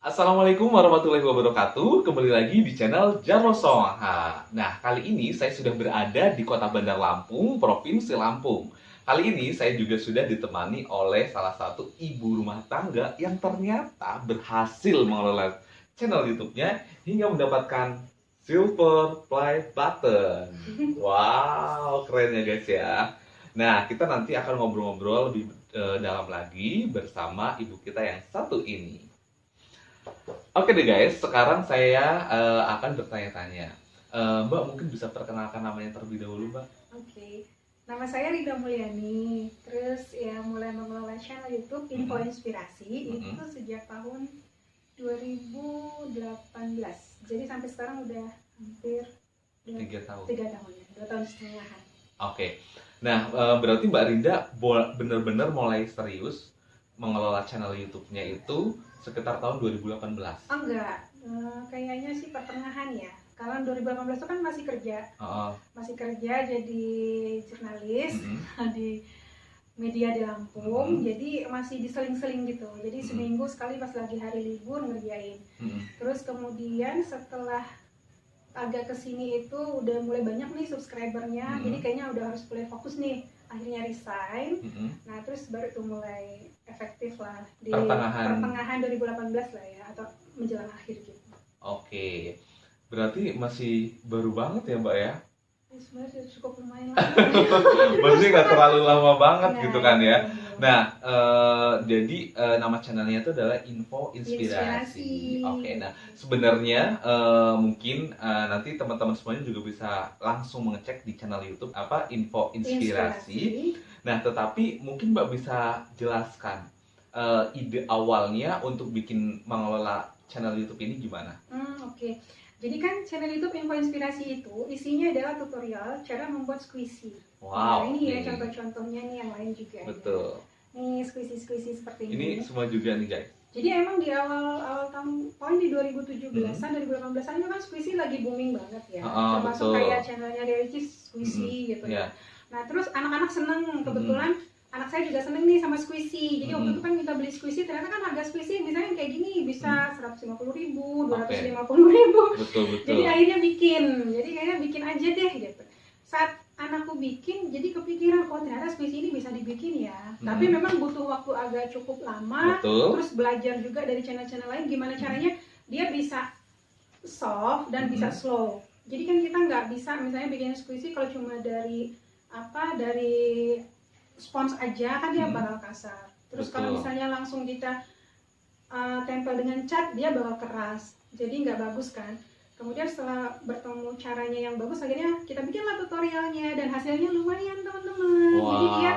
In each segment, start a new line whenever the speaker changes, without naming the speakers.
Assalamualaikum warahmatullahi wabarakatuh. Kembali lagi di channel Jarno Songa. Nah, kali ini saya sudah berada di Kota Bandar Lampung, Provinsi Lampung. Kali ini saya juga sudah ditemani oleh salah satu ibu rumah tangga yang ternyata berhasil mengelola channel YouTube-nya hingga mendapatkan Silver Play Button. Wow, keren ya guys ya. Nah, kita nanti akan ngobrol-ngobrol lebih dalam lagi bersama ibu kita yang satu ini. Oke deh guys, sekarang saya akan bertanya-tanya. Mbak mungkin bisa perkenalkan namanya terlebih dahulu, Mbak?
Oke, nama saya Rida Mulyani. Terus ya mulai mengelola channel YouTube Info Inspirasi itu sejak tahun 2018. Jadi sampai sekarang udah hampir
3 tahun.
3 tahun ya, 2 tahun setengahan.
Oke. Nah, berarti Mbak Rinda benar-benar mulai serius mengelola channel YouTube-nya itu sekitar tahun 2018.
Oh enggak, kayaknya sih pertengahan ya. Kalau 2018 itu kan masih kerja, masih kerja jadi jurnalis di media di Lampung, jadi masih diseling-seling gitu. Jadi seminggu sekali pas lagi hari libur ngerjain. Terus kemudian setelah agak kesini itu udah mulai banyak nih subscribernya, jadi kayaknya udah harus mulai fokus nih. Akhirnya resign. Nah terus baru tuh mulai efektif lah di pertengahan 2018 lah ya, atau menjelang akhir gitu.
Oke, berarti masih baru banget ya Mbak ya?
Sebenarnya cukup lumayan lah.
Maksudnya nggak terlalu lama banget
Nah,
gitu kan ya. Nah, jadi nama channelnya itu adalah Info Inspirasi. Oke, nah sebenarnya mungkin nanti teman-teman semuanya juga bisa langsung mengecek di channel YouTube apa Info Inspirasi. Nah, tetapi mungkin Mbak bisa jelaskan ide awalnya untuk mengelola channel YouTube ini gimana?
Oke. Jadi kan channel YouTube Info Inspirasi itu isinya adalah tutorial cara membuat squishy.
Wow.
Nah, ini ya contoh-contohnya nih yang lain juga.
Betul.
Nih squishy seperti ini.
Ini semua juga nih guys.
Jadi emang di awal tahun di 2017-an, 2018-an itu kan squishy lagi booming banget ya. Termasuk kayak channelnya Relici Squishy gitu ya. Nah terus anak-anak seneng, kebetulan anak saya juga seneng nih sama squishy. Jadi waktu itu kan kita beli squishy, ternyata kan harga squishy misalnya kayak gini bisa 150.000, 250.000.
Betul.
Jadi akhirnya kayaknya bikin aja deh gitu. Saat anakku bikin, jadi kepikiran, oh ternyata squishy ini bisa dibikin ya. Tapi memang butuh waktu agak cukup lama. Terus belajar juga dari channel-channel lain gimana caranya dia bisa soft dan bisa slow. Jadi kan kita nggak bisa misalnya bikin squishy kalau cuma dari spons aja kan dia bakal kasar. Terus kalau misalnya langsung kita tempel dengan cat, dia bakal keras. Jadi nggak bagus kan. Kemudian setelah bertemu caranya yang bagus, akhirnya kita bikinlah tutorialnya dan hasilnya lumayan teman-teman. Jadi dia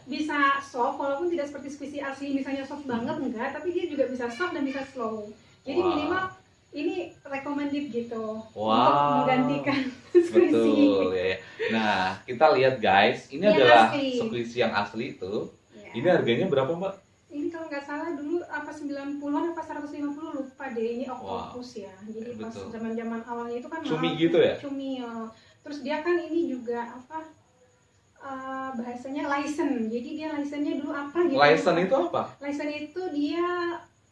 bisa soft walaupun tidak seperti squishy asli misalnya soft banget enggak, tapi dia juga bisa soft dan bisa slow. Jadi minimal ini recommended gitu untuk menggantikan squishy.
Betul ya. Nah, kita lihat guys, ini adalah squishy yang asli itu. Ini harganya berapa, Mbak? Ini
kalau nggak salah dulu apa 90-an apa 150 lupa deh. Ini octopus ya. Jadi pas zaman-zaman awalnya itu kan
cumi gitu ya?
Cumi ya. Terus dia kan ini juga apa bahasanya license. Jadi dia license-nya dulu apa gitu.
License itu apa?
License itu dia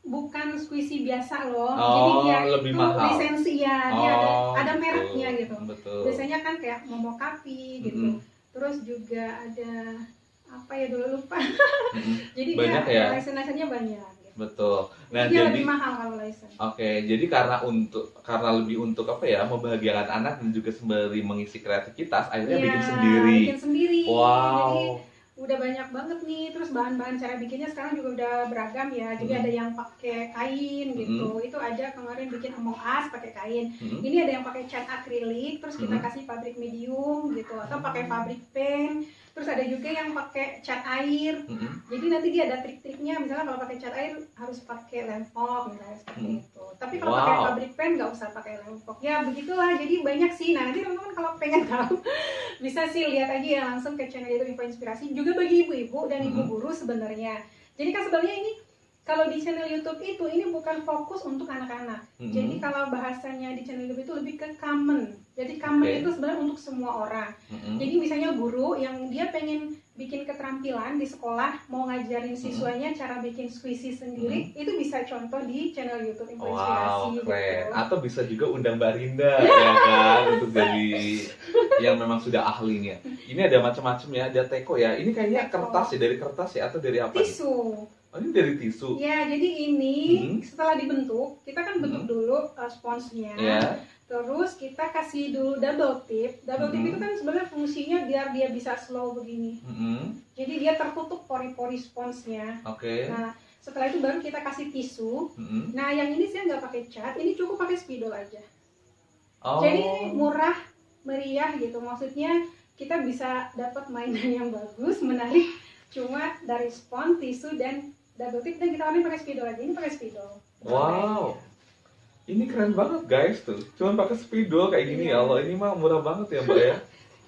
bukan squishy biasa loh. Jadi dia
lebih mahal.
Lisensi ya. Dia ada mereknya gitu.
Betul.
Biasanya kan kayak Momokapi gitu. Terus juga ada apa ya dulu lupa. Jadi banyak dia lisensinya banyak.
Betul. Nah,
jadi lebih mahal kalau license.
Oke, jadi karena lebih untuk apa ya, membahagiakan anak dan juga sembari mengisi kreativitas, akhirnya bikin sendiri.
Bikin sendiri.
Wow.
Jadi udah banyak banget nih. Terus bahan-bahan cara bikinnya sekarang juga udah beragam ya. Jadi ada yang pakai kain gitu. Itu ada kemarin bikin Among Us pakai kain. Ini ada yang pakai cat akrilik, terus kita kasih pabrik medium gitu, atau pakai pabrik pen. Terus ada juga yang pakai cat air. Jadi nanti dia ada trik-triknya. Misalnya kalau pakai cat air harus pakai lempok misalnya seperti itu. Tapi kalau pakai pabrik pen nggak usah pakai lempok. Ya begitulah. Jadi banyak sih. Nah nanti teman-teman kalau pengen tahu bisa sih lihat aja ya langsung ke channel YouTube Info Inspirasi. Juga bagi ibu-ibu dan ibu guru sebenarnya. Jadi kan sebenarnya ini kalau di channel YouTube itu ini bukan fokus untuk anak-anak. Jadi kalau bahasanya di channel YouTube itu lebih ke common. Jadi common itu sebenarnya untuk semua orang. Jadi misalnya guru yang dia pengen bikin keterampilan di sekolah, mau ngajarin siswanya cara bikin squishy sendiri, itu bisa contoh di channel YouTube Info Inspirasi.
Wow, keren.
Gitu.
Atau bisa juga undang Mbak Rinda ya kan untuk jadi yang memang sudah ahlinya. Ini ada macam-macam ya, ada teko ya. Ini kayaknya
Teko.
kertas ya, dari kertas ya atau dari apa nih?
Tisu.
Oh, ini dari tisu.
Ya, jadi ini setelah dibentuk, kita kan bentuk dulu sponsnya.
Ya.
Terus kita kasih dulu double tip. Double tip itu kan sebenarnya fungsinya biar dia bisa slow begini. Jadi dia tertutup pori-pori sponsnya.
Oke.
Nah, setelah itu baru kita kasih tisu. Nah, yang ini saya nggak pakai cat, ini cukup pakai spidol aja.
Oh.
Jadi murah, meriah gitu. Maksudnya kita bisa dapat mainan yang bagus, menarik, cuma dari spons, tisu, dan double tip. Dan kita pakai spidol aja. Ini pakai spidol.
Wow. Ini keren banget guys tuh. Cuman pakai spidol kayak gini ya Allah. Ini mah murah banget ya Mbak ya.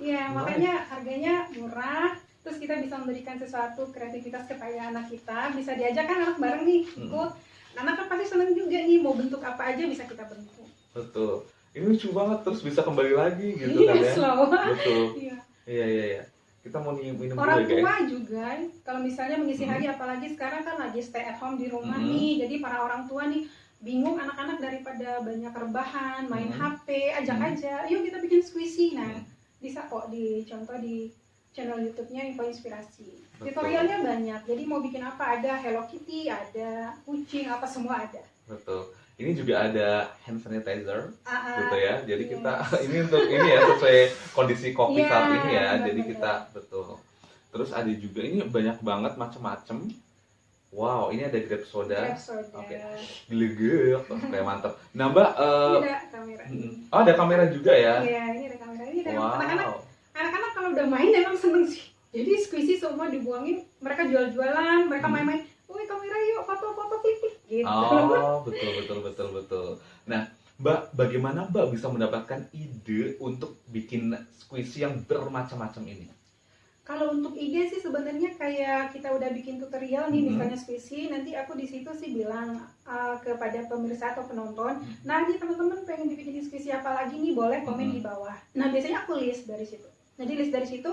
Iya, makanya harganya murah. Terus kita bisa memberikan sesuatu kreativitas kepada anak kita. Bisa diajak kan anak bareng nih ikut. Anak kan pasti seneng juga nih, mau bentuk apa aja bisa kita bentuk.
Betul. Ini lucu banget, terus bisa kembali lagi gitu kan ya.
Slow.
Betul.
Iya.
Iya. Kita mau minum
orang
dulu ya
tua
guys.
juga, kalau misalnya mengisi hari, apalagi sekarang kan lagi stay at home di rumah nih. Jadi para orang tua nih bingung anak-anak daripada banyak rebahan, main HP, ajak aja, yuk kita bikin squishy. Nah, bisa kok dicontoh di channel YouTube-nya Info Inspirasi. Tutorialnya banyak, jadi mau bikin apa ada Hello Kitty, ada kucing, apa semua ada.
Betul. Ini juga ada hand sanitizer, gitu ya. Jadi
yes.
kita ini untuk ini ya sesuai kondisi COVID saat ini ya.
benar,
Jadi
benar.
kita betul. Terus ada juga ini banyak banget macam-macam. Wow, ini ada grape soda.
Grape soda.
Oke. Gelegek, kayak mantep. Nah Mbak,
Ini ada kamera.
oh ada kamera juga ya?
Iya, ini ada kamera. Ini ada
Wow.
anak-anak kalau udah main emang seneng sih. Jadi squishy semua dibuangin, mereka jual-jualan, mereka main-main. Woi kamera yuk, foto-foto klik gitu.
Oh, betul. Nah, Mbak, bagaimana Mbak bisa mendapatkan ide untuk bikin squishy yang bermacam-macam ini?
Kalau untuk ide sih sebenarnya kayak kita udah bikin tutorial nih, misalnya squishy, nanti aku di situ sih bilang kepada pemirsa atau penonton, nah ini teman-teman pengen dibikin squishy apa lagi nih, boleh komen di bawah. Nah biasanya aku list dari situ. Jadi list dari situ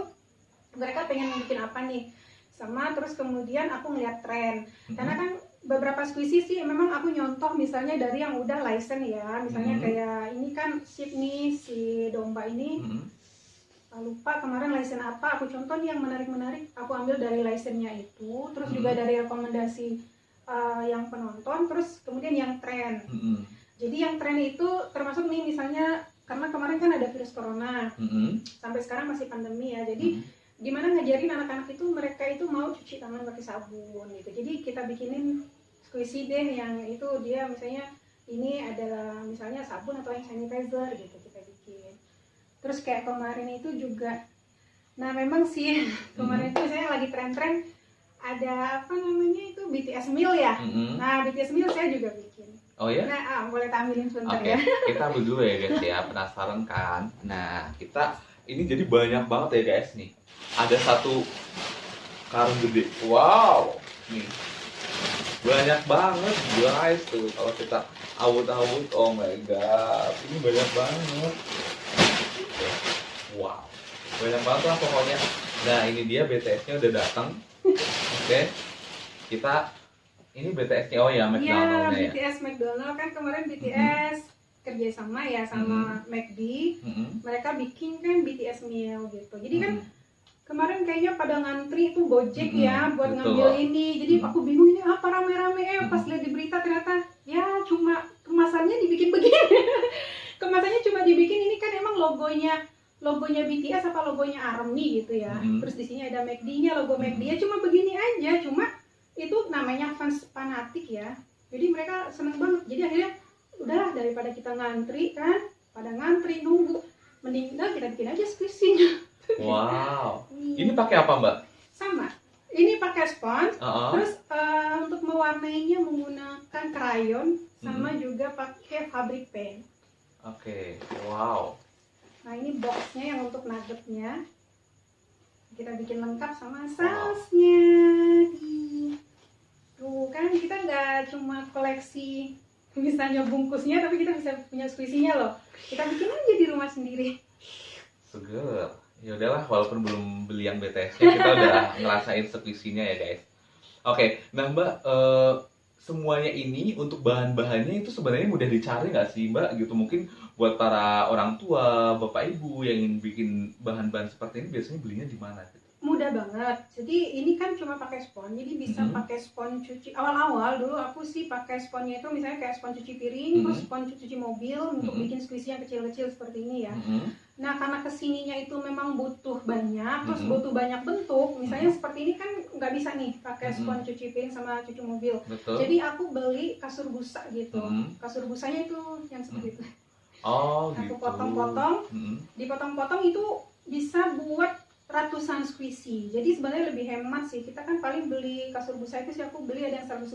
mereka pengen bikin apa nih, sama terus kemudian aku ngeliat tren. Karena kan beberapa squishy sih memang aku nyontoh misalnya dari yang udah license ya, misalnya kayak ini kan sheep nih, si domba ini. Lupa kemarin license apa, aku contoh nih yang menarik-menarik, aku ambil dari license-nya itu, terus juga dari rekomendasi yang penonton, terus kemudian yang tren. Jadi yang tren itu termasuk nih misalnya, karena kemarin kan ada virus corona, sampai sekarang masih pandemi ya, jadi gimana ngajarin anak-anak itu, mereka itu mau cuci tangan pakai sabun gitu. Jadi kita bikinin squishy deh yang itu dia misalnya ini adalah misalnya sabun atau hand sanitizer gitu kita bikin. Terus kayak kemarin itu juga, nah memang sih kemarin itu saya lagi tren-tren ada apa namanya itu BTS meal ya. Nah BTS meal saya juga bikin.
Oh ya?
Nah boleh tampilin sebentar
Oke,
ya.
kita berdua ya guys ya, penasaran kan? Nah, kita ini jadi banyak banget ya guys nih. Ada satu karung gede. Wow, nih banyak banget guys tuh. Kalau kita awut-awut, oh my god, ini banyak banget. Wow, banyak banget lah pokoknya. Nah ini dia BTS-nya udah datang. Oke, kita ini BTS-nya, oh ya McDonald-nya ya.
BTS McDonald kan kemarin BTS kerjasama ya sama McD. Mereka bikin kan BTS meal gitu. Jadi kan kemarin kayaknya pada ngantri tuh Gojek ya buat ngambil ini. Jadi aku bingung ini apa rame-rame. Pas lihat di berita ternyata ya cuma kemasannya dibikin begini. Kemasannya cuma dibikin ini kan emang logonya BTS apa logonya ARMY gitu ya. Terus di sini ada McD-nya, logo McD-nya cuma begini aja. Cuma itu namanya fans fanatik ya. Jadi mereka seneng banget. Jadi akhirnya udahlah daripada kita ngantri kan, pada ngantri nunggu, mending kita bikin aja squishy-nya.
Wow. Ini pakai apa Mbak?
Sama. Ini pakai spons.
Uh-uh.
Terus untuk mewarnainya menggunakan krayon sama juga pakai fabric paint.
Oke. Wow.
Nah ini boxnya yang untuk nuggetnya. Kita bikin lengkap sama sausnya. Tuh kan kita nggak cuma koleksi misalnya bungkusnya, tapi kita bisa punya squishy-nya loh. Kita bikin aja di rumah sendiri.
Seger. Ya udahlah, walaupun belum beli yang BTS-nya, kita udah ngerasain squishy-nya ya guys. Oke, nah Mbak, semuanya ini untuk bahan-bahannya itu sebenarnya mudah dicari nggak sih Mbak? Gitu mungkin buat para orang tua, bapak ibu yang ingin bikin bahan-bahan seperti ini biasanya belinya di mana gitu?
Mudah banget. Jadi ini kan cuma pakai spons, jadi bisa
Mm-mm,
pakai spons cuci. Awal-awal dulu aku sih pakai sponnya itu misalnya kayak spons cuci piring, terus
mm-mm,
spons cuci mobil untuk
mm-mm,
bikin squishy yang kecil-kecil seperti ini ya.
mm-mm,
Nah, karena kesininya itu memang butuh banyak, terus
mm-mm,
butuh banyak bentuk. Misalnya
mm-mm,
seperti ini kan nggak bisa nih pakai
mm-mm.
spons cuci piring sama cuci mobil.
Betul.
Jadi aku beli kasur busa gitu.
Mm-mm,
Kasur busanya itu yang
mm-mm.
seperti itu.
Oh
Aku
gitu.
potong-potong,
Mm-mm,
dipotong-potong itu bisa buat ratusan squishy. Jadi sebenarnya lebih hemat sih. Kita kan paling beli kasur busa itu sih aku beli ada yang 150,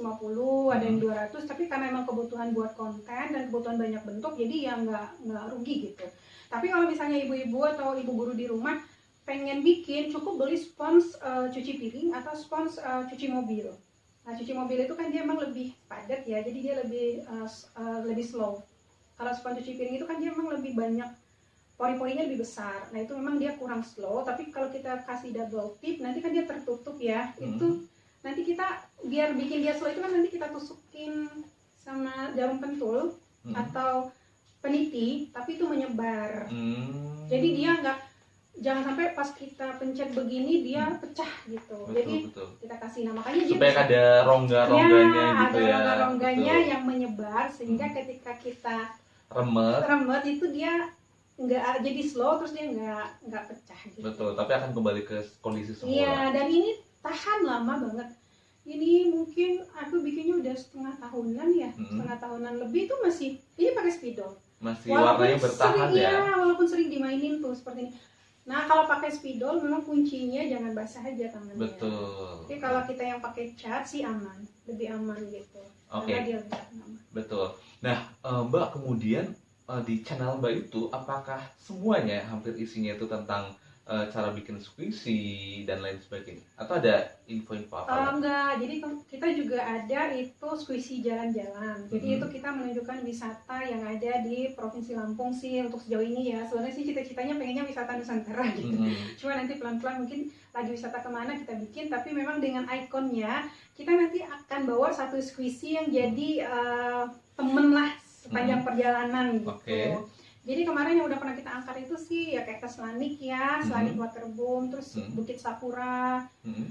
ada yang
mm-mm,
200, tapi karena emang kebutuhan buat konten dan kebutuhan banyak bentuk, jadi ya nggak rugi gitu. Tapi kalau misalnya ibu-ibu atau ibu guru di rumah pengen bikin, cukup beli spons cuci piring atau spons cuci mobil. Nah, cuci mobil itu kan dia emang lebih padat ya, jadi dia lebih slow. Kalau spons cuci piring itu kan dia emang lebih banyak pori-porinya lebih besar. Nah itu memang dia kurang slow, tapi kalau kita kasih double tip nanti kan dia tertutup ya.
mm-mm,
Itu nanti kita biar bikin dia slow itu kan nanti kita tusukin sama jarum pentul
mm-mm.
atau peniti, tapi itu menyebar. Jadi
Mm.
dia nggak, jangan sampai pas kita pencet begini dia
Hmm,
pecah gitu.
betul
Jadi
betul.
kita kasih, nah makanya dia
Supaya
bisa,
ada
ya
rongga-rongganya gitu
ada
ya,
rongga-rongganya
betul.
yang menyebar sehingga
Hmm,
ketika kita
remet,
remet itu dia nggak jadi slow, terus dia nggak pecah gitu.
betul. Tapi akan kembali ke kondisi semula.
Iya, dan ini tahan lama banget. Ini mungkin aku bikinnya udah setengah tahunan ya,
Hmm,
setengah tahunan lebih itu masih ini pakai spidol.
masih
Walaupun
warnanya
sering
bertahan
ya,
ya.
walaupun sering dimainin tuh seperti ini. Nah kalau pakai spidol memang kuncinya jangan basah aja tangannya.
Betul.
Tapi kalau kita yang pakai cat sih aman, lebih aman gitu. Karena
Oke,
dia lebih tahan lama.
betul. Nah, Mbak kemudian di channel Mbak itu apakah semuanya hampir isinya itu tentang cara bikin squishy dan lain sebagainya? Atau ada info-info apa lagi?
Enggak, jadi kita juga ada itu squishy jalan-jalan. Jadi itu
Mm-mm,
kita menunjukkan wisata yang ada di Provinsi Lampung sih untuk sejauh ini ya. Sebenarnya sih cita-citanya pengennya wisata Nusantara gitu.
mm-mm.
Cuma nanti pelan-pelan mungkin lagi wisata kemana kita bikin. Tapi memang dengan ikonnya kita nanti akan bawa satu squishy yang jadi temen lah sepanjang perjalanan gitu.
Oke.
Jadi kemarin yang udah pernah kita angkat itu sih ya kayak ke Selanik ya, Selanik Waterboom, terus
Mm-mm,
Bukit Sakura.
mm-mm,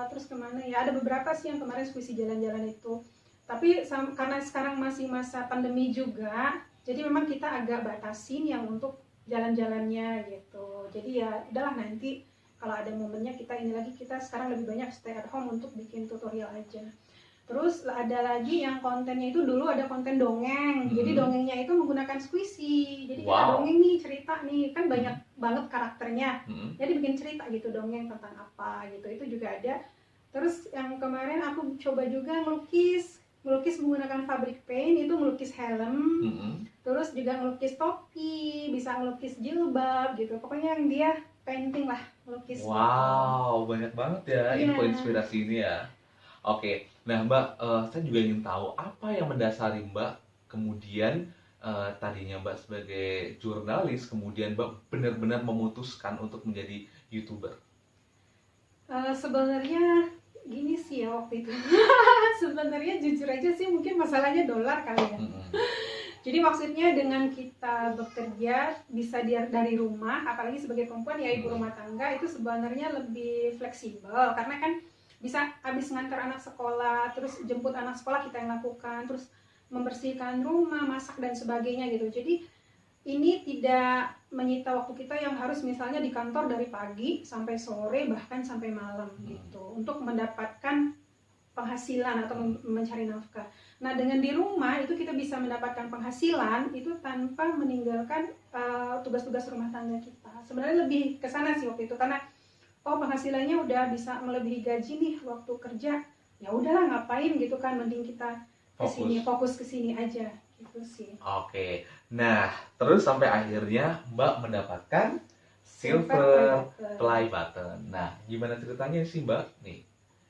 Terus kemana ya, ada beberapa sih yang kemarin squishy jalan-jalan itu, tapi karena sekarang masih masa pandemi juga, jadi memang kita agak batasin yang untuk jalan-jalannya gitu. Jadi ya udahlah, nanti kalau ada momennya kita ini lagi, kita sekarang lebih banyak stay at home untuk bikin tutorial aja. Terus ada lagi yang kontennya itu dulu ada konten dongeng. Jadi dongengnya itu menggunakan squishy. Jadi kita
Wow.
dongeng nih, cerita nih, kan banyak banget karakternya.
Mm-mm.
Jadi bikin cerita gitu, dongeng tentang apa gitu. Itu juga ada. Terus yang kemarin aku coba juga ngelukis, melukis menggunakan fabric paint, itu melukis helm,
Mm-mm.
terus juga ngelukis topi, bisa ngelukis jilbab gitu. Pokoknya yang dia painting lah, melukis gitu.
Wow, banyak banget ya
Iya.
info inspirasi ini ya. Oke, nah Mbak, saya juga ingin tahu apa yang mendasari Mbak kemudian tadinya Mbak sebagai jurnalis, kemudian Mbak benar-benar memutuskan untuk menjadi YouTuber.
Sebenarnya gini sih ya waktu itu. Sebenarnya jujur aja sih mungkin masalahnya dolar kali ya.
Mm-mm.
Jadi maksudnya dengan kita bekerja bisa dari rumah, apalagi sebagai perempuan ya ibu rumah tangga, itu sebenarnya lebih fleksibel karena kan bisa habis ngantar anak sekolah, terus jemput anak sekolah kita yang lakukan, terus membersihkan rumah, masak dan sebagainya gitu. Jadi ini tidak menyita waktu kita yang harus misalnya di kantor dari pagi sampai sore bahkan sampai malam gitu untuk mendapatkan penghasilan atau mencari nafkah. Nah dengan di rumah itu kita bisa mendapatkan penghasilan itu tanpa meninggalkan tugas-tugas rumah tangga kita. Sebenarnya lebih ke sana sih waktu itu, karena oh penghasilannya udah bisa melebihi gaji nih waktu kerja, ya udahlah ngapain gitu kan, mending kita kesini, fokus ke sini aja gitu sih.
Oke, nah terus sampai akhirnya Mbak mendapatkan Silver Play Button. Nah, gimana ceritanya sih Mbak? Nih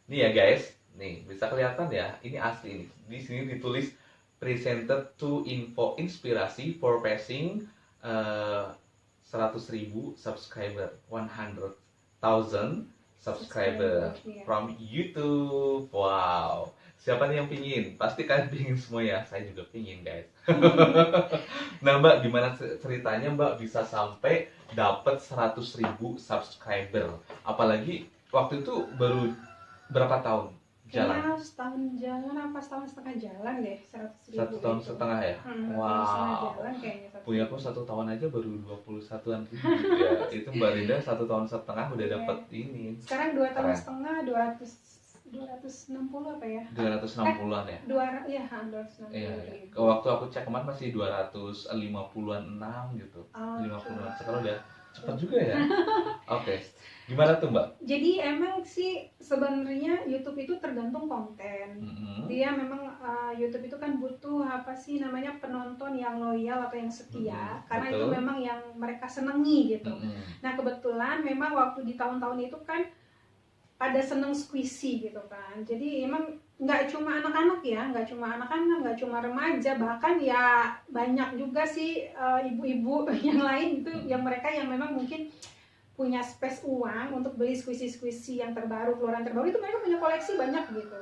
ya guys, nih bisa kelihatan ya, ini asli ini. Di sini ditulis presented to info inspirasi for passing 100.000 subscriber, 100,000 subscriber from YouTube. Wow. Siapa nih yang pingin? Pasti kalian pingin semua ya. Saya juga pingin, guys. Nah, Mbak, gimana ceritanya Mbak bisa sampai dapat 100.000 subscriber? Apalagi waktu itu baru berapa tahun jalan?
Kayaknya setahun jalan apa setahun setengah jalan deh, 100.000
1 tahun
itu.
setengah ya?
Setengah
Wow.
jalan kayaknya.
Punya aku 1 tahun aja baru 21-an ribu ya. Itu Mbak Rinda 1 tahun setengah udah dapat ini.
Sekarang 2 tahun
Keren.
setengah 260 apa ya?
260-an ya?
260
Iya, iya.
ribu.
Waktu aku cek kemarin masih 250-an gitu.
Oh,
50-an. Sekarang udah cepet juga ya. Oke. Gimana tuh, Mbak?
Jadi emang sih sebenarnya YouTube itu tergantung konten. Dia memang YouTube itu kan butuh apa sih namanya penonton yang loyal atau yang setia, karena
betul.
itu memang yang mereka senengi gitu. Nah kebetulan memang waktu di tahun-tahun itu kan pada seneng squishy gitu kan. Jadi emang nggak cuma anak-anak ya, nggak cuma anak-anak, nggak cuma remaja, bahkan ya banyak juga sih ibu-ibu yang lain itu yang mereka yang memang mungkin punya space uang untuk beli squishy yang terbaru, keluaran terbaru itu mereka punya koleksi banyak gitu.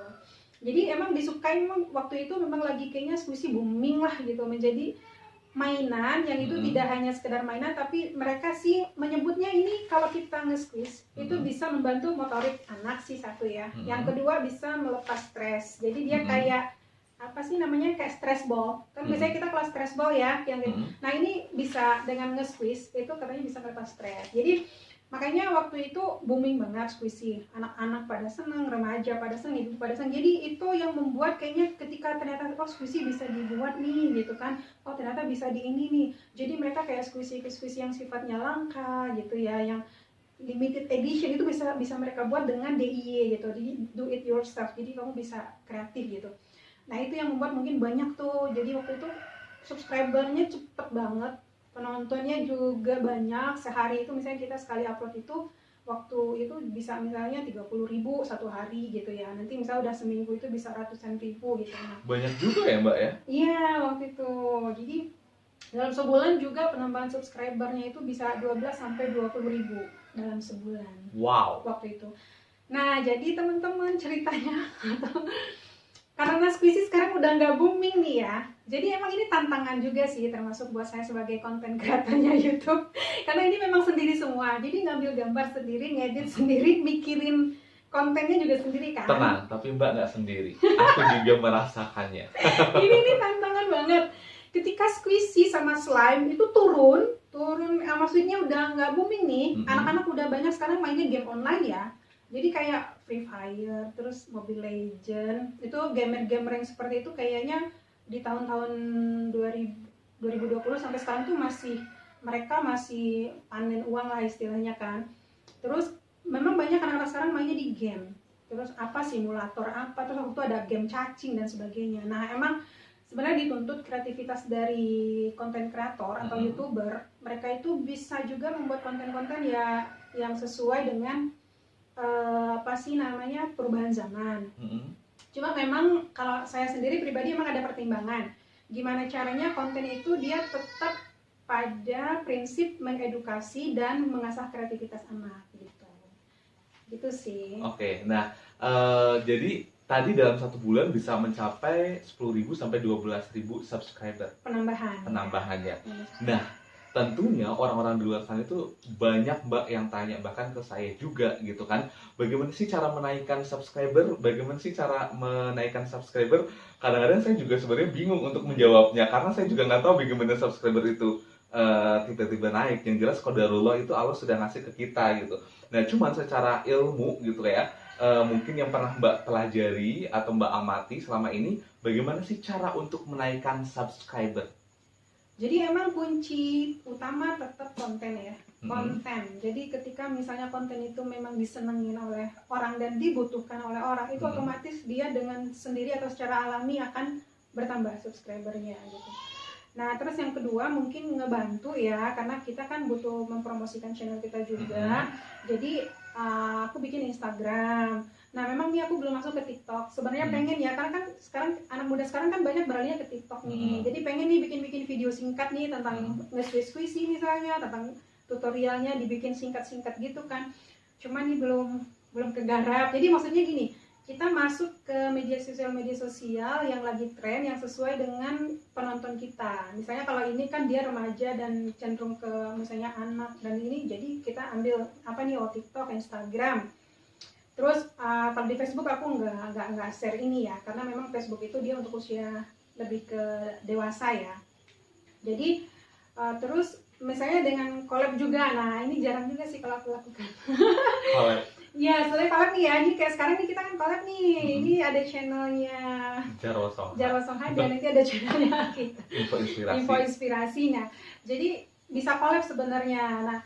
Jadi emang disukai, memang waktu itu memang lagi kayaknya squishy booming lah gitu, menjadi mainan yang itu tidak hanya sekedar mainan, tapi mereka sih menyebutnya ini kalau kita nge-squeeze itu bisa membantu motorik anak sih satu ya. Yang kedua bisa melepas stres. Jadi dia kayak apa sih namanya kayak stress ball. Kan biasanya kita kelas stress ball ya yang nah ini bisa dengan nge-squeeze itu katanya bisa melepas stres. Jadi makanya waktu itu booming banget squishy. Anak-anak pada seneng, remaja pada seneng, ibu pada seneng. Jadi itu yang membuat kayaknya ketika ternyata oh squishy bisa dibuat nih gitu kan. Oh ternyata bisa di ini nih. Jadi mereka kayak squishy yang sifatnya langka gitu ya, yang limited edition itu bisa mereka buat dengan DIY gitu. Jadi do it yourself. Jadi kamu bisa kreatif gitu. Nah itu yang membuat mungkin banyak tuh. Jadi waktu itu subscribernya cepet banget. Penontonnya juga banyak, sehari itu misalnya kita sekali upload itu waktu itu bisa misalnya 30.000 satu hari gitu ya, nanti misalnya udah seminggu itu bisa ratusan ribu gitu. Nah,
banyak juga ya Mbak ya?
Iya waktu itu, jadi dalam sebulan juga penambahan subscribernya itu bisa 12-20 ribu dalam sebulan.
Wow.
Waktu itu. Nah jadi teman-teman ceritanya karena squishy sekarang udah nggak booming nih ya, jadi emang ini tantangan juga sih termasuk buat saya sebagai konten kreatornya YouTube, karena ini memang sendiri semua, jadi ngambil gambar sendiri, ngedit sendiri, mikirin kontennya juga sendiri kan.
Tenang, tapi Mbak nggak sendiri, aku juga merasakannya.
ini tantangan banget. Ketika squishy sama slime itu turun, maksudnya udah nggak booming nih, anak-anak udah banyak sekarang mainnya game online ya. Jadi kayak Free Fire, terus Mobile Legend, itu gamer-gamer yang seperti itu kayaknya di tahun-tahun 2020 sampai sekarang tuh mereka masih panen uang lah istilahnya kan. Terus memang banyak anak-anak sekarang mainnya di game. Terus simulator apa, terus waktu itu ada game cacing dan sebagainya. Nah emang sebenarnya dituntut kreativitas dari konten kreator atau YouTuber. Mereka itu bisa juga membuat konten-konten ya yang sesuai dengan perubahan zaman. Cuma memang kalau saya sendiri pribadi emang ada pertimbangan. Gimana caranya konten itu dia tetap pada prinsip mengedukasi dan mengasah kreativitas anak gitu. Gitu sih.
Oke, nah jadi tadi dalam 1 bulan bisa mencapai 10.000 sampai 12.000 subscriber. Penambahannya. Nah, tentunya orang-orang di luar sana itu banyak Mbak yang tanya, bahkan ke saya juga gitu kan, bagaimana sih cara menaikkan subscriber, kadang-kadang saya juga sebenarnya bingung untuk menjawabnya, karena saya juga nggak tahu bagaimana subscriber itu tiba-tiba naik. Yang jelas qadarullah itu Allah sudah ngasih ke kita gitu. Nah cuman secara ilmu gitu ya, mungkin yang pernah Mbak pelajari atau Mbak amati selama ini, bagaimana sih cara untuk menaikkan subscriber?
Jadi emang kunci utama tetap konten ya, konten. Jadi ketika misalnya konten itu memang disenengin oleh orang dan dibutuhkan oleh orang, itu otomatis dia dengan sendiri atau secara alami akan bertambah subscribernya gitu. Nah terus yang kedua mungkin ngebantu ya, karena kita kan butuh mempromosikan channel kita juga. Jadi aku bikin Instagram. Nah memang nih aku belum masuk ke TikTok. Sebenarnya pengen ya, karena kan sekarang anak muda sekarang kan banyak beralihnya ke TikTok nih. Jadi pengen nih bikin video singkat nih tentang nge-squishy misalnya, tentang tutorialnya dibikin singkat-singkat gitu kan. Cuman ini belum kegarap. Jadi maksudnya gini, kita masuk ke media sosial yang lagi tren, yang sesuai dengan penonton kita. Misalnya kalau ini kan dia remaja dan cenderung ke misalnya anak, dan ini jadi kita ambil apa nih, TikTok, Instagram. Terus kalau di Facebook aku nggak share ini ya, karena memang Facebook itu dia untuk usia lebih ke dewasa ya. Jadi terus misalnya dengan collab juga, nah ini jarang juga sih kalau aku lakukan.
Collab.
Ya, soalnya collab nih ya, ini kayak sekarang nih kita kan collab nih. Ini ada channelnya Jarwo Songha dan nanti ada channelnya kita. Info inspirasi. Nah, jadi bisa collab sebenarnya. Nah,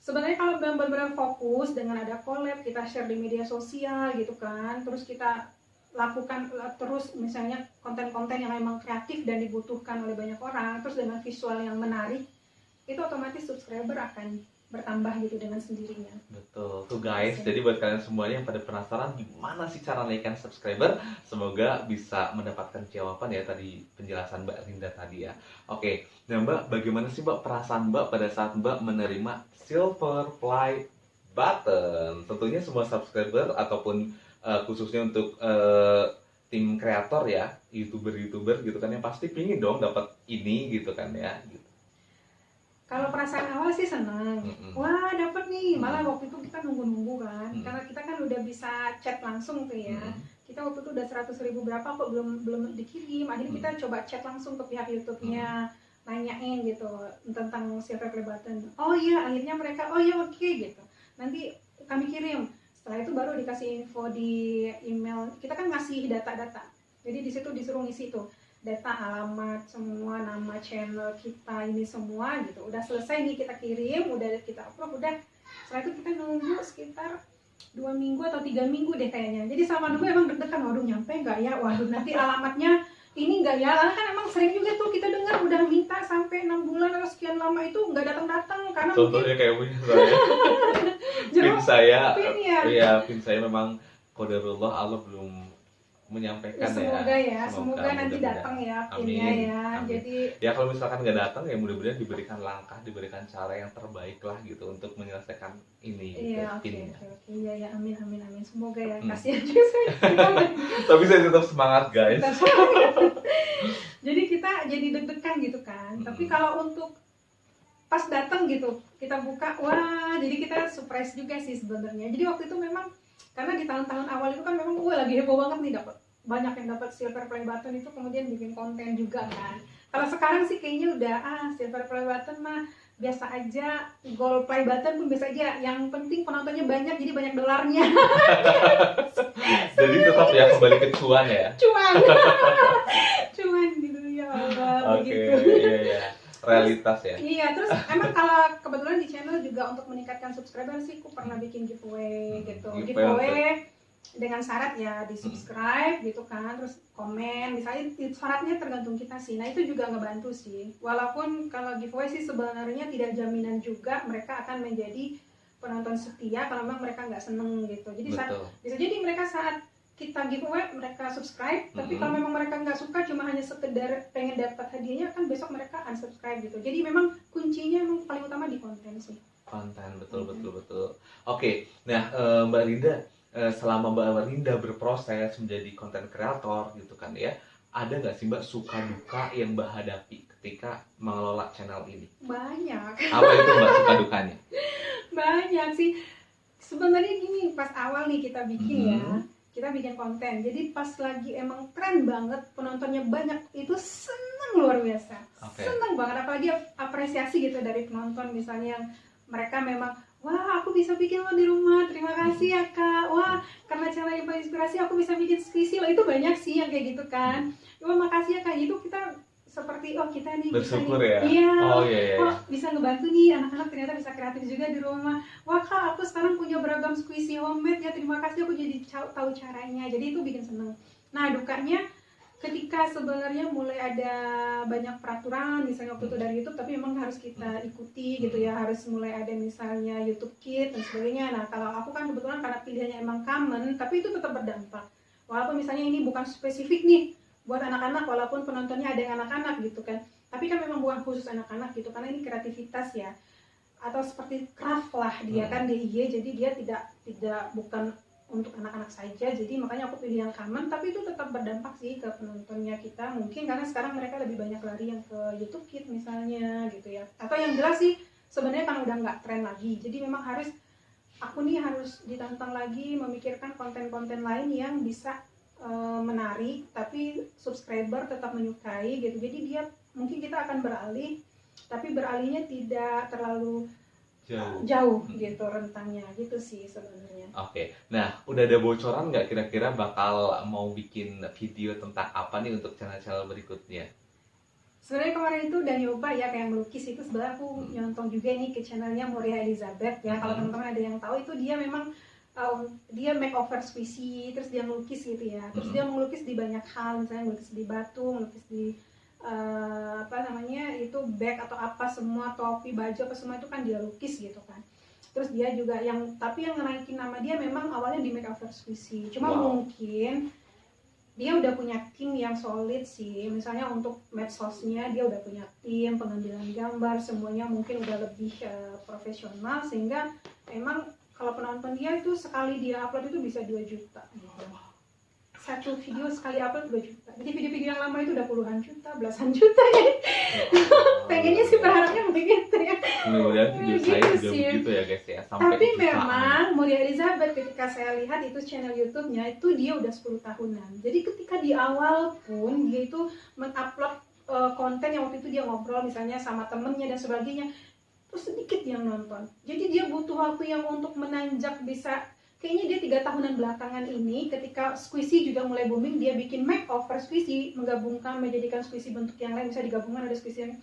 sebenarnya kalau benar-benar fokus dengan ada collab, kita share di media sosial gitu kan, terus kita lakukan terus misalnya konten-konten yang memang kreatif dan dibutuhkan oleh banyak orang, terus dengan visual yang menarik, itu otomatis subscriber akan bertambah gitu dengan sendirinya.
Betul tuh guys. Jadi buat kalian semuanya yang pada penasaran gimana sih cara naikkan subscriber, semoga bisa mendapatkan jawaban ya tadi penjelasan Mbak Rinda tadi ya. Oke, nah Mbak, bagaimana sih Mbak perasaan Mbak pada saat Mbak menerima silver play button? Tentunya semua subscriber ataupun khususnya untuk tim kreator ya, youtuber gitu kan, yang pasti pingin dong dapat ini gitu kan ya. Gitu.
Kalau perasaan awal sih senang, wah dapet nih, malah waktu itu kita nunggu-nunggu kan, karena kita kan udah bisa chat langsung tuh ya, kita waktu itu udah 100.000 berapa kok belum dikirim, akhirnya kita coba chat langsung ke pihak YouTube-nya, nanyain gitu tentang silver play button. Oh iya, akhirnya mereka, oh iya oke gitu, nanti kami kirim. Setelah itu baru dikasih info di email, kita kan ngasih data-data, jadi di situ disuruh ngisi tuh data, alamat, semua nama channel kita ini semua gitu. Udah selesai nih kita kirim, udah kita upload, udah. Setelah itu kita nunggu sekitar 2 minggu atau 3 minggu deh kayaknya. Jadi sama nunggu emang deg-degan, waduh nyampe nggak ya, waduh nanti alamatnya ini nggak ya. Karena kan emang sering juga tuh kita dengar udah minta sampai 6 bulan atau sekian lama itu nggak datang-datang karena
contohnya kayak punya saya. Pin saya memang qadarullah Allah belum menyampaikan
semoga nanti datang ya pinnya ya. Amin. Jadi
ya kalau misalkan nggak datang ya mudah-mudahan diberikan langkah, diberikan cara yang terbaik lah gitu untuk menyelesaikan ini.
Iya, pinnya. Iya ya, amin. Semoga ya, kasihan juga saya.
Tapi saya tetap semangat guys.
Jadi kita jadi deg-degan gitu kan. Tapi kalau untuk pas datang gitu kita buka, wah jadi kita surprise juga sih sebenarnya. Jadi waktu itu memang karena di tahun-tahun awal itu kan memang lagi heboh banget nih, dapat banyak yang dapat silver play button itu, kemudian bikin konten juga kan. Kalau sekarang sih kayaknya udah silver play button mah biasa aja, gold play button pun biasa aja, yang penting penontonnya banyak jadi banyak dolarnya.
Jadi tetap ya kembali ke cuan ya.
Cuan gitu ya Allah.
Oke, iya. Realitas ya.
Iya, terus emang kalau kebetulan di channel juga untuk meningkatkan subscriber sih aku pernah bikin giveaway gitu. Giveaway dengan syarat ya di subscribe gitu kan, terus komen, misalnya syaratnya tergantung kita sih. Nah itu juga ngebantu sih. Walaupun kalau giveaway sih sebenarnya tidak jaminan juga mereka akan menjadi penonton setia kalau memang mereka nggak seneng gitu. Jadi bisa jadi mereka saat kita giveaway mereka subscribe, tapi kalau memang mereka nggak suka cuma hanya sekedar pengen dapat hadiahnya, kan besok mereka unsubscribe gitu. Jadi memang kuncinya memang paling utama di konten sih.
Konten, betul. Oke, nah Mbak Rinda, selama Mbak Rinda berproses menjadi konten kreator gitu kan ya, ada nggak sih Mbak suka duka yang Mbak hadapi ketika mengelola channel ini?
Banyak.
Apa itu Mbak suka dukanya?
Banyak sih. Sebenarnya gini, pas awal nih kita bikin kita bikin konten, jadi pas lagi emang tren banget, penontonnya banyak, itu seneng luar biasa. Seneng banget, apalagi apresiasi gitu dari penonton, misalnya yang mereka memang, wah aku bisa bikin lo di rumah, terima kasih ya kak, wah karena cara Info Inspirasi aku bisa bikin skripsi lo, itu banyak sih yang kayak gitu kan. Wah makasih ya kak, itu kita seperti kita nih
bersyukur
bisa
nih,
iya. Wah bisa ngebantu nih anak-anak, ternyata bisa kreatif juga di rumah. Wah kak, aku sekarang punya beragam squishy homemade ya, terima kasih, aku jadi tahu caranya. Jadi itu bikin seneng. Nah dukanya ketika sebenarnya mulai ada banyak peraturan misalnya waktu itu dari YouTube, tapi memang harus kita ikuti gitu ya, harus mulai ada misalnya YouTube Kids dan sebagainya. Nah kalau aku kan kebetulan karena pilihannya emang common, tapi itu tetap berdampak. Walaupun misalnya ini bukan spesifik nih buat anak-anak, walaupun penontonnya ada yang anak-anak gitu kan, tapi kan memang bukan khusus anak-anak gitu, karena ini kreativitas ya. atau seperti craft lah dia kan di IG, jadi dia tidak bukan untuk anak-anak saja, jadi makanya aku pilih yang common, tapi itu tetap berdampak sih ke penontonnya kita, mungkin karena sekarang mereka lebih banyak lari yang ke YouTube Kids misalnya gitu ya, atau yang jelas sih sebenarnya kan udah nggak tren lagi, jadi memang aku nih harus ditantang lagi memikirkan konten-konten lain yang bisa menarik tapi subscriber tetap menyukai gitu, jadi dia mungkin kita akan beralih tapi beralihnya tidak terlalu jauh gitu rentangnya gitu sih sebenarnya.
Oke, nah udah ada bocoran nggak kira-kira bakal mau bikin video tentang apa nih untuk channel-channel berikutnya?
Sebenarnya kemarin itu udah nyoba ya kayak melukis, itu sebenarnya aku nyontong juga nih ke channelnya Moria Elizabeth ya. Kalau teman-teman ada yang tahu itu dia memang dia makeover squishy, terus dia melukis gitu ya. Terus dia melukis di banyak hal, misalnya melukis di batu, melukis di apa namanya itu bag atau apa semua, topi, baju apa semua itu kan dia lukis gitu kan. Terus dia juga tapi yang naikin nama dia memang awalnya di makeover squishy. Cuma mungkin dia udah punya tim yang solid sih, misalnya untuk medsosnya dia udah punya tim, pengambilan gambar semuanya mungkin udah lebih profesional, sehingga emang kalau penonton dia itu sekali dia upload itu bisa 2 juta gitu. Satu video sekali upload 2 juta, jadi video-video yang lama itu udah puluhan juta, belasan juta ya. Pengennya sih berharapnya begitu ya.
Mudah-mudahan video saya juga begitu ya guys ya, sampai
tapi memang Moria Elizabeth ketika saya lihat itu channel YouTube-nya itu dia udah 10 tahunan. Jadi ketika di awal pun dia itu mengupload konten yang waktu itu dia ngobrol misalnya sama temennya dan sebagainya, terus sedikit yang nonton. Jadi dia butuh waktu yang untuk menanjak bisa, kayaknya dia 3 tahunan belakangan ini ketika squishy juga mulai booming, dia bikin makeover squishy, menggabungkan, menjadikan squishy bentuk yang lain, bisa digabungkan ada squishy yang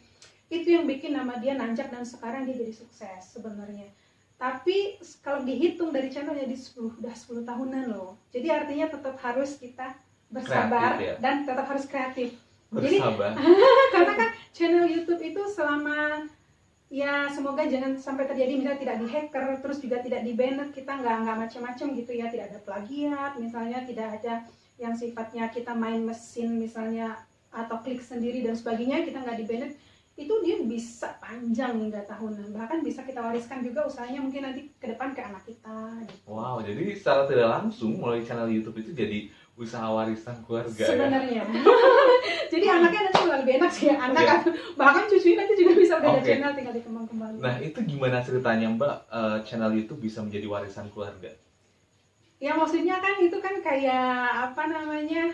itu yang bikin nama dia nanjak dan sekarang dia jadi sukses sebenarnya. Tapi kalau dihitung dari channelnya udah 10 tahunan loh. Jadi artinya tetap harus kita bersabar kreatif, ya? Dan tetap harus kreatif.
Bersabar.
Jadi karena kan channel YouTube itu selama ya semoga jangan sampai terjadi misalnya tidak dihacker, terus juga tidak di-banned, kita nggak macam-macam gitu ya, tidak ada plagiat misalnya, tidak ada yang sifatnya kita main mesin misalnya atau klik sendiri dan sebagainya, kita nggak di-banned, itu dia bisa panjang hingga tahunan, bahkan bisa kita wariskan juga usahanya mungkin nanti ke depan ke anak kita gitu.
Wow, jadi secara tidak langsung melalui channel YouTube itu jadi usaha warisan keluarga
sebenarnya ya? Jadi anaknya nanti lebih enak sih ya, anak atau bahkan cucunya nanti juga bisa udah ada channel, tinggal dikembang-kembang.
Nah itu gimana ceritanya Mbak, channel YouTube bisa menjadi warisan keluarga?
Ya maksudnya kan itu kan kayak apa namanya,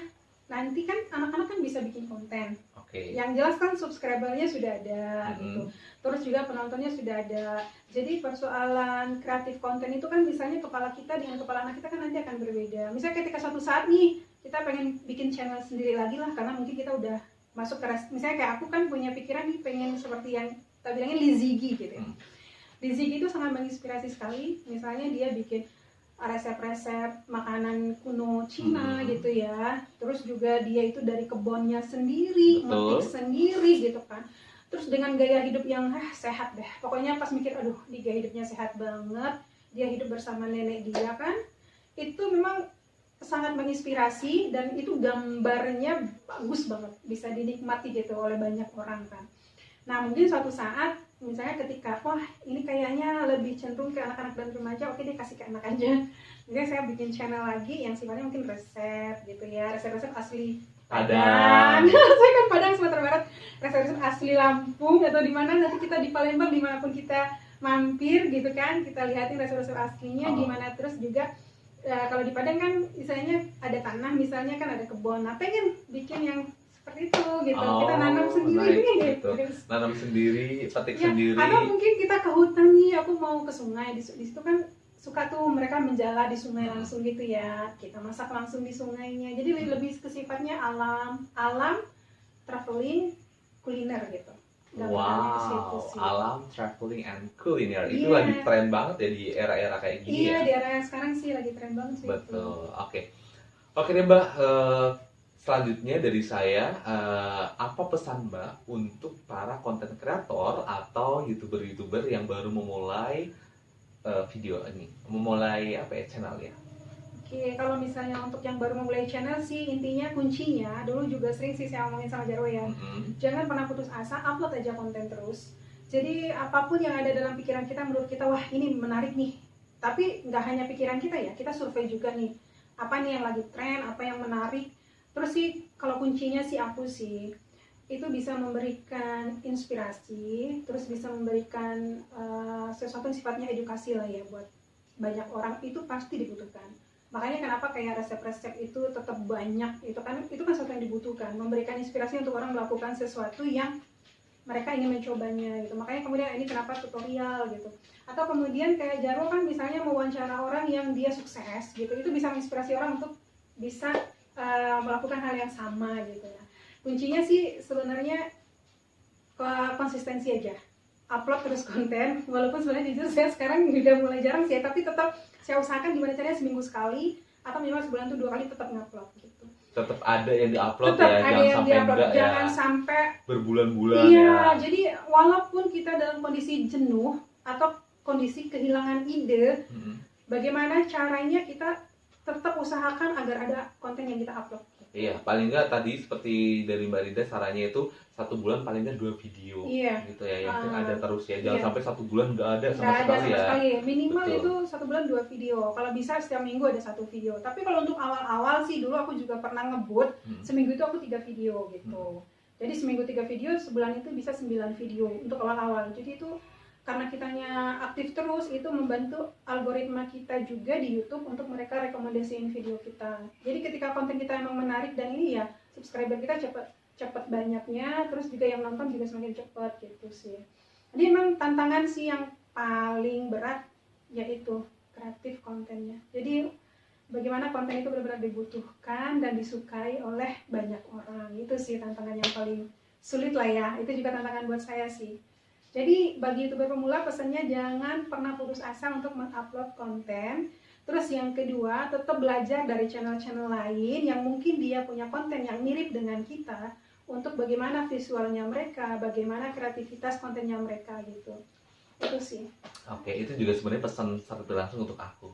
nanti kan anak-anak kan bisa bikin konten. Yang jelas kan subscribernya sudah ada gitu, terus juga penontonnya sudah ada. Jadi persoalan kreatif konten itu kan misalnya kepala kita dengan kepala anak kita kan nanti akan berbeda. Misalnya ketika suatu saat nih kita pengen bikin channel sendiri lagi lah, karena mungkin kita udah masuk ke misalnya kayak aku kan punya pikiran nih pengen seperti yang kita bilangin Lizigi gitu ya. Lizigi itu sangat menginspirasi sekali, misalnya dia bikin resep-resep makanan kuno Cina gitu ya, terus juga dia itu dari kebunnya sendiri, metik sendiri gitu kan, terus dengan gaya hidup yang sehat deh, pokoknya pas mikir aduh di gaya hidupnya sehat banget, dia hidup bersama nenek dia kan, itu memang sangat menginspirasi dan itu gambarnya bagus banget, bisa dinikmati gitu oleh banyak orang kan. Nah mungkin suatu saat misalnya ketika wah ini kayaknya lebih cenderung ke anak-anak dan remaja, oke deh kasih ke anak aja. Mungkin saya bikin channel lagi yang sifatnya mungkin resep gitu ya, resep-resep asli Padang. Saya kan Padang Sumatera Barat, resep-resep asli Lampung atau di mana nanti kita di Palembang dimanapun kita mampir gitu kan, kita lihatin resep-resep aslinya gimana. Terus juga kalau di Padang kan misalnya ada tanah, misalnya kan ada kebun, nah pengen bikin yang seperti itu gitu, kita nanam sendiri gitu.
Nanam sendiri, petik sendiri.
Atau mungkin kita ke hutan nih, aku mau ke sungai, di situ kan suka tuh mereka menjala di sungai langsung gitu ya, kita masak langsung di sungainya. Jadi lebih ke sifatnya alam, traveling, kuliner gitu.
Wow, alam, traveling, and kuliner itu lagi tren banget ya di era-era kayak gini ya.
Iya, di era yang sekarang sih lagi tren banget sih.
Betul, oke deh Mbak. Selanjutnya dari saya, apa pesan Mbak untuk para konten kreator atau youtuber yang baru memulai video ini, memulai channel ya?
Oke, kalau misalnya untuk yang baru memulai channel sih intinya kuncinya, dulu juga sering sih saya ngomongin sama Jarwo ya, jangan pernah putus asa, upload aja konten terus. Jadi apapun yang ada dalam pikiran kita, menurut kita wah ini menarik nih. Tapi nggak hanya pikiran kita ya, kita survei juga nih. Apa nih yang lagi tren, apa yang menarik. Terus sih kalau kuncinya sih aku sih itu bisa memberikan inspirasi, terus bisa memberikan sesuatu yang sifatnya edukasi lah ya buat banyak orang, itu pasti dibutuhkan. Makanya kenapa kayak resep-resep itu tetap banyak, itu kan sesuatu yang dibutuhkan, memberikan inspirasi untuk orang melakukan sesuatu yang mereka ingin mencobanya gitu. Makanya kemudian ini kenapa tutorial gitu. Atau kemudian kayak Jarwo kan misalnya mewawancara orang yang dia sukses gitu, itu bisa menginspirasi orang untuk bisa melakukan hal yang sama gitu ya. Kuncinya sih sebenarnya konsistensi aja, upload terus konten. Walaupun sebenarnya jujur saya sekarang udah mulai jarang sih, tapi tetap saya usahakan gimana caranya seminggu sekali atau minimal sebulan tuh 2 kali tetap ngupload gitu.
Tetap ada yang diupload
Tetap
ya,
ada
jangan
yang
sampai
diupload,
enggak
jangan
ya,
sampai
berbulan-bulan
iya,
ya.
jadi walaupun kita dalam kondisi jenuh atau kondisi kehilangan ide, bagaimana caranya kita tetap usahakan agar ada konten yang kita upload.
Iya, paling nggak tadi seperti dari Mbak Rida sarannya itu 1 bulan paling nggak 2 video,
Iya.
gitu ya, yang penting ada terus ya, jangan
Iya.
sampai 1 bulan nggak ada sama
Nggak ada
sekali
sama
ya.
sekali, minimal
Betul.
itu 1 bulan 2 video. Kalau bisa setiap minggu ada 1 video. Tapi kalau untuk awal-awal sih dulu aku juga pernah ngebut, seminggu itu aku 3 video gitu. Jadi seminggu 3 video, sebulan itu bisa 9 video untuk awal-awal. Jadi itu karena kitanya aktif terus, itu membantu algoritma kita juga di YouTube untuk mereka rekomendasiin video kita. Jadi ketika konten kita emang menarik dan ini ya subscriber kita cepet banyaknya, terus juga yang nonton juga semakin cepet gitu sih. Jadi emang tantangan sih yang paling berat yaitu kreatif kontennya. Jadi bagaimana konten itu benar-benar dibutuhkan dan disukai oleh banyak orang, itu sih tantangan yang paling sulit lah ya. Itu juga tantangan buat saya sih. Jadi bagi YouTuber pemula pesannya jangan pernah putus asa untuk mengupload konten. Terus yang kedua, tetap belajar dari channel-channel lain yang mungkin dia punya konten yang mirip dengan kita, untuk bagaimana visualnya mereka, bagaimana kreativitas kontennya mereka gitu. Itu sih.
Oke, itu juga sebenarnya pesan seperti langsung untuk aku.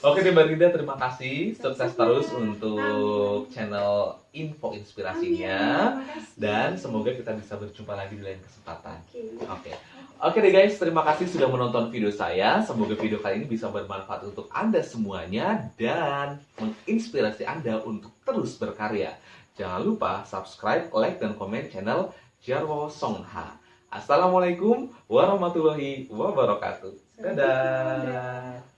Oke deh Mbak Rida, terima kasih. Sukses terus untuk channel info inspirasinya. Dan semoga kita bisa berjumpa lagi di lain kesempatan. Oke deh guys, terima kasih sudah menonton video saya. Semoga video kali ini bisa bermanfaat untuk Anda semuanya dan menginspirasi Anda untuk terus berkarya. Jangan lupa subscribe, like, dan komen channel Jarwo Songha. Assalamualaikum warahmatullahi wabarakatuh. Dadah.